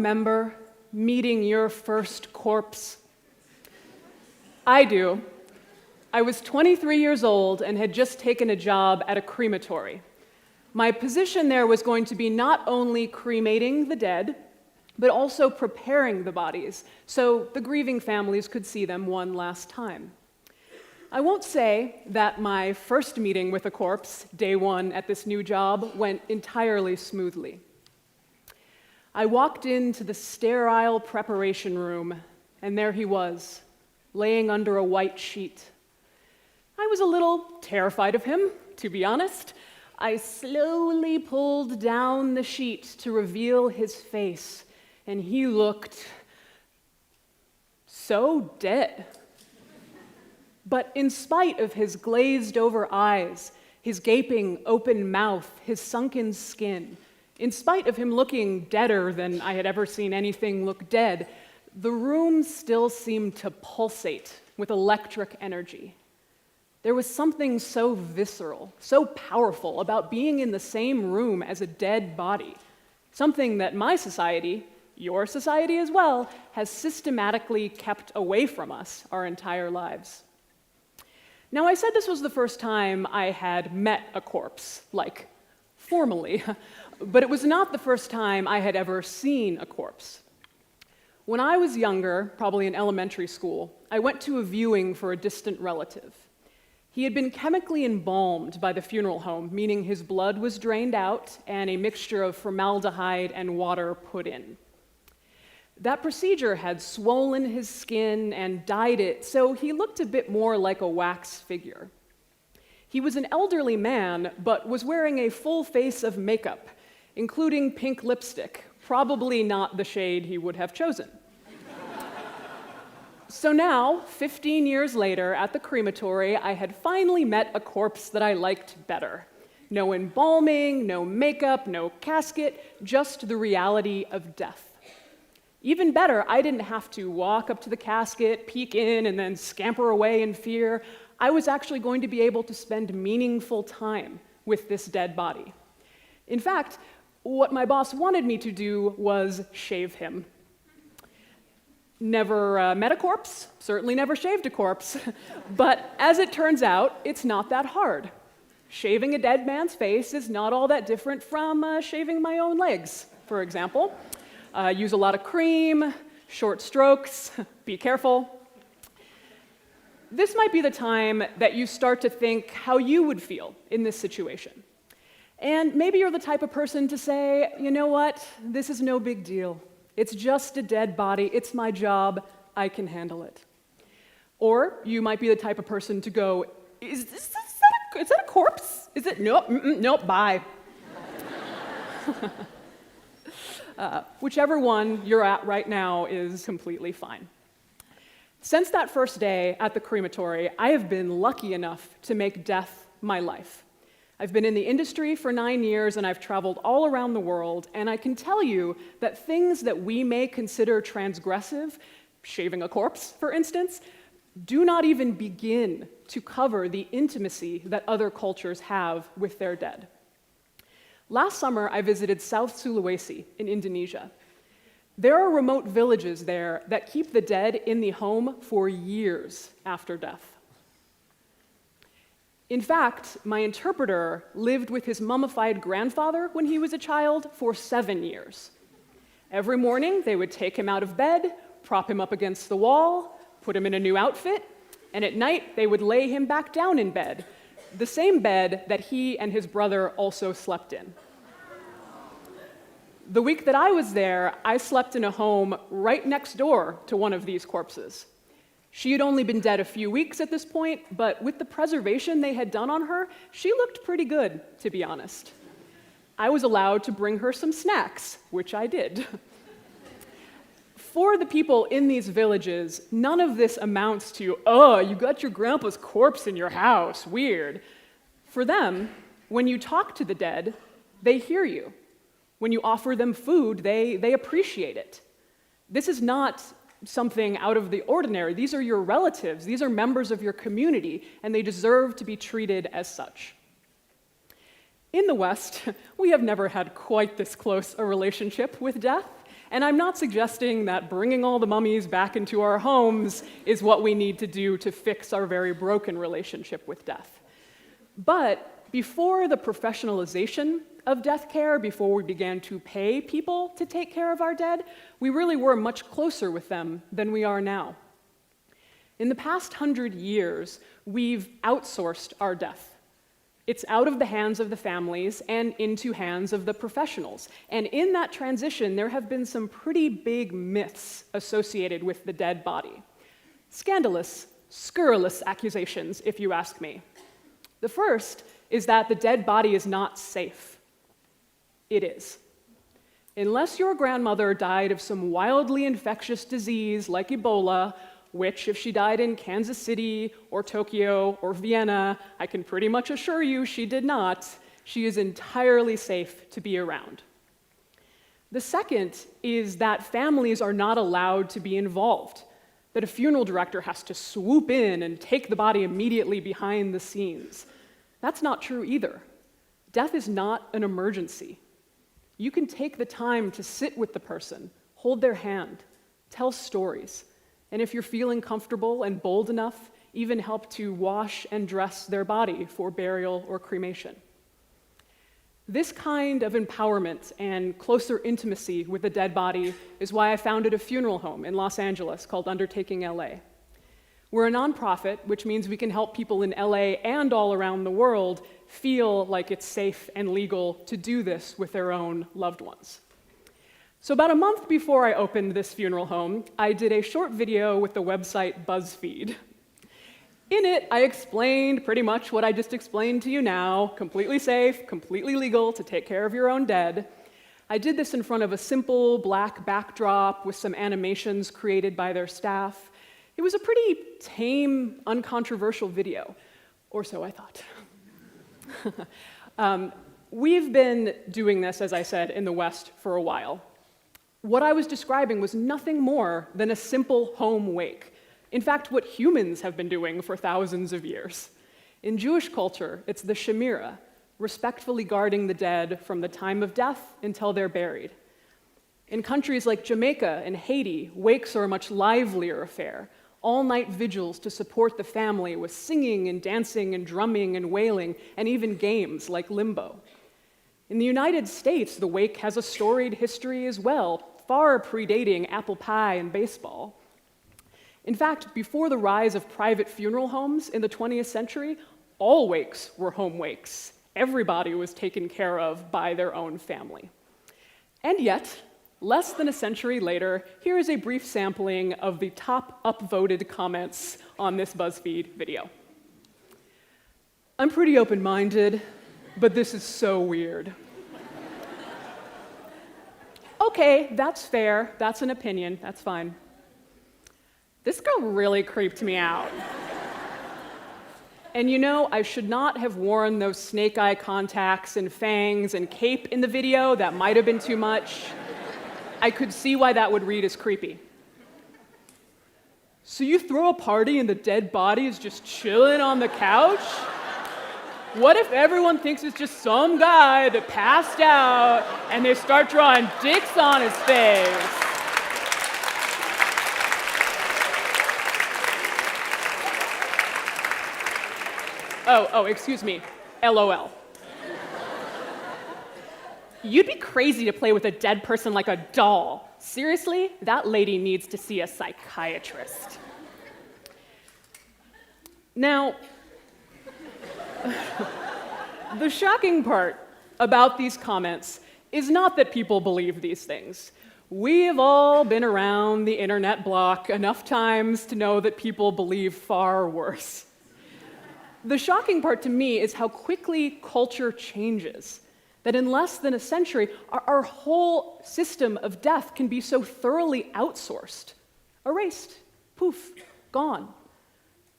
remember meeting your first corpse? I do. I was 23 years old and had just taken a job at a crematory. My position there was going to be not only cremating the dead, but also preparing the bodies so the grieving families could see them one last time. I won't say that my first meeting with a corpse, day one at this new job, went entirely smoothly. I walked into the sterile preparation room, and there he was, laying under a white sheet. I was a little terrified of him, to be honest. I slowly pulled down the sheet to reveal his face, and he looked so dead. But in spite of his glazed-over eyes, his gaping open mouth, his sunken skin, in spite of him looking deader than I had ever seen anything look dead, the room still seemed to pulsate with electric energy. There was something so visceral, so powerful about being in the same room as a dead body, something that my society, your society as well, has systematically kept away from us our entire lives. Now, I said this was the first time I had met a corpse, like, formally, but it was not the first time I had ever seen a corpse. When I was younger, probably in elementary school, I went to a viewing for a distant relative. He had been chemically embalmed by the funeral home, meaning his blood was drained out and a mixture of formaldehyde and water put in. That procedure had swollen his skin and dyed it, so he looked a bit more like a wax figure. He was an elderly man, but was wearing a full face of makeup, including pink lipstick, probably not the shade he would have chosen. So now, 15 years later, at the crematory, I had finally met a corpse that I liked better. No embalming, no makeup, no casket, just the reality of death. Even better, I didn't have to walk up to the casket, peek in, and then scamper away in fear. I was actually going to be able to spend meaningful time with this dead body. In fact, what my boss wanted me to do was shave him. Never met a corpse, certainly never shaved a corpse, but as it turns out, it's not that hard. Shaving a dead man's face is not all that different from shaving my own legs, for example. Use a lot of cream, short strokes, be careful. This might be the time that you start to think how you would feel in this situation. And maybe you're the type of person to say, you know what, this is no big deal. It's just a dead body, it's my job, I can handle it. Or you might be the type of person to go, is that a corpse? Is it? Nope, nope, bye. Whichever one you're at right now is completely fine. Since that first day at the crematory, I have been lucky enough to make death my life. I've been in the industry for 9 years, and I've traveled all around the world, and I can tell you that things that we may consider transgressive, shaving a corpse, for instance, do not even begin to cover the intimacy that other cultures have with their dead. Last summer, I visited South Sulawesi in Indonesia. There are remote villages there that keep the dead in the home for years after death. In fact, my interpreter lived with his mummified grandfather when he was a child for 7 years. Every morning, they would take him out of bed, prop him up against the wall, put him in a new outfit, and at night, they would lay him back down in bed, the same bed that he and his brother also slept in. The week that I was there, I slept in a home right next door to one of these corpses. She had only been dead a few weeks at this point, but with the preservation they had done on her, she looked pretty good, to be honest. I was allowed to bring her some snacks, which I did. For the people in these villages, none of this amounts to, oh, you got your grandpa's corpse in your house, weird. For them, when you talk to the dead, they hear you. When you offer them food, they appreciate it. This is not something out of the ordinary. These are your relatives. These are members of your community, and they deserve to be treated as such. In the West, we have never had quite this close a relationship with death, And I'm not suggesting that bringing all the mummies back into our homes is what we need to do to fix our very broken relationship with death. But before the professionalization of death care, before we began to pay people to take care of our dead, we really were much closer with them than we are now. In the past 100 years, we've outsourced our death. It's out of the hands of the families and into hands of the professionals. And in that transition, there have been some pretty big myths associated with the dead body. Scandalous, scurrilous accusations, if you ask me. The first is that the dead body is not safe. It is. Unless your grandmother died of some wildly infectious disease like Ebola, which, if she died in Kansas City or Tokyo or Vienna, I can pretty much assure you she did not, she is entirely safe to be around. The second is that families are not allowed to be involved, that a funeral director has to swoop in and take the body immediately behind the scenes. That's not true either. Death is not an emergency. You can take the time to sit with the person, hold their hand, tell stories, and if you're feeling comfortable and bold enough, even help to wash and dress their body for burial or cremation. This kind of empowerment and closer intimacy with the dead body is why I founded a funeral home in Los Angeles called Undertaking LA. We're a nonprofit, which means we can help people in LA and all around the world feel like it's safe and legal to do this with their own loved ones. So about a month before I opened this funeral home, I did a short video with the website BuzzFeed. In it, I explained pretty much what I just explained to you now, completely safe, completely legal to take care of your own dead. I did this in front of a simple black backdrop with some animations created by their staff. It was a pretty tame, uncontroversial video, or so I thought. We've been doing this, as I said, in the West for a while. What I was describing was nothing more than a simple home wake. In fact, what humans have been doing for thousands of years. In Jewish culture, it's the Shemirah, respectfully guarding the dead from the time of death until they're buried. In countries like Jamaica and Haiti, wakes are a much livelier affair, all-night vigils to support the family with singing and dancing and drumming and wailing, and even games like limbo. In the United States, the wake has a storied history as well, far predating apple pie and baseball. In fact, before the rise of private funeral homes in the 20th century, all wakes were home wakes. Everybody was taken care of by their own family. And yet, less than a century later, here is a brief sampling of the top upvoted comments on this BuzzFeed video. I'm pretty open-minded, but this is so weird. Okay, that's fair, that's an opinion, that's fine. This girl really creeped me out. And you know, I should not have worn those snake eye contacts and fangs and cape in the video. That might have been too much. I could see why that would read as creepy. So you throw a party and the dead body is just chilling on the couch? What if everyone thinks it's just some guy that passed out and they start drawing dicks on his face? Oh, excuse me, LOL. You'd be crazy to play with a dead person like a doll. Seriously, that lady needs to see a psychiatrist. Now, the shocking part about these comments is not that people believe these things. We've all been around the internet block enough times to know that people believe far worse. The shocking part to me is how quickly culture changes, that in less than a century, our whole system of death can be so thoroughly outsourced, erased, poof, gone.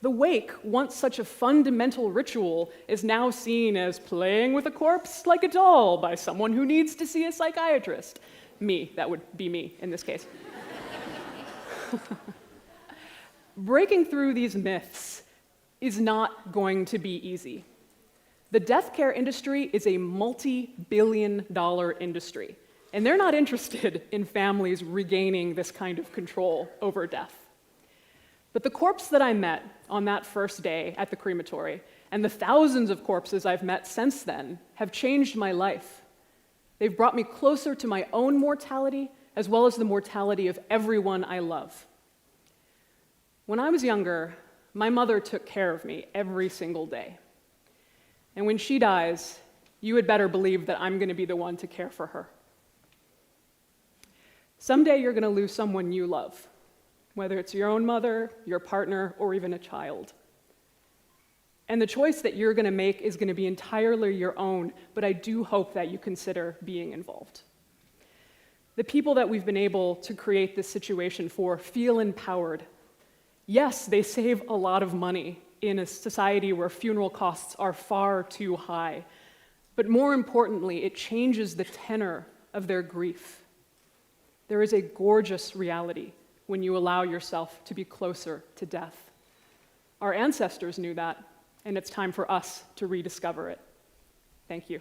The wake, once such a fundamental ritual, is now seen as playing with a corpse like a doll by someone who needs to see a psychiatrist. Me, that would be me in this case. Breaking through these myths is not going to be easy. The death care industry is a multi-billion-dollar industry, And they're not interested in families regaining this kind of control over death. But the corpse that I met on that first day at the crematory, and the thousands of corpses I've met since then, have changed my life. They've brought me closer to my own mortality, as well as the mortality of everyone I love. When I was younger, my mother took care of me every single day. And when she dies, you had better believe that I'm going to be the one to care for her. Someday you're going to lose someone you love, whether it's your own mother, your partner, or even a child. And the choice that you're going to make is going to be entirely your own, but I do hope that you consider being involved. The people that we've been able to create this situation for feel empowered. Yes, they save a lot of money in a society where funeral costs are far too high, but more importantly, it changes the tenor of their grief. There is a gorgeous reality when you allow yourself to be closer to death. Our ancestors knew that, and it's time for us to rediscover it. Thank you.